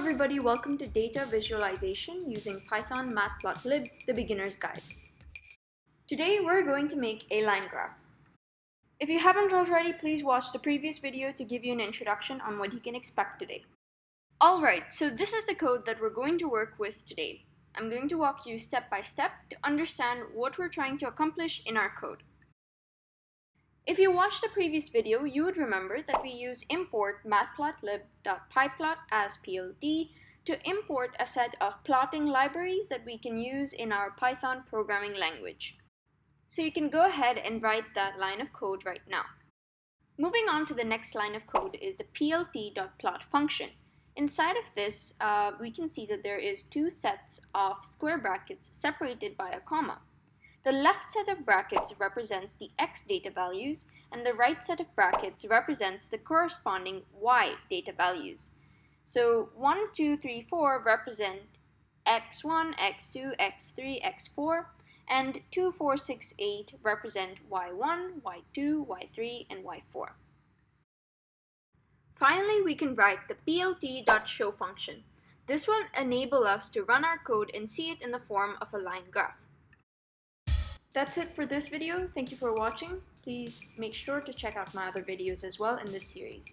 everybody, welcome to Data Visualization using Python Matplotlib, the beginner's guide. Today we're going to make a line graph. If you haven't already, please watch the previous video to give you an introduction on what you can expect today. Alright, so this is the code that we're going to work with today. I'm going to walk you step by step to understand what we're trying to accomplish in our code. If you watched the previous video, you would remember that we used import matplotlib.pyplot as PLT to import a set of plotting libraries that we can use in our Python programming language. So you can go ahead and write that line of code right now. Moving on to the next line of code is the PLT Dot Plot function. Inside of this, we can see that there is two sets of square brackets separated by a comma. The left set of brackets represents the x data values, and the right set of brackets represents the corresponding y data values. So 1, 2, 3, 4 represent x1, x2, x3, x4, and 2, 4, 6, 8 represent y1, y2, y3, and y4. Finally, we can write the plt.show function. This will enable us to run our code and see it in the form of a line graph. That's it for this video. Thank you for watching. Please make sure to check out my other videos as well in this series.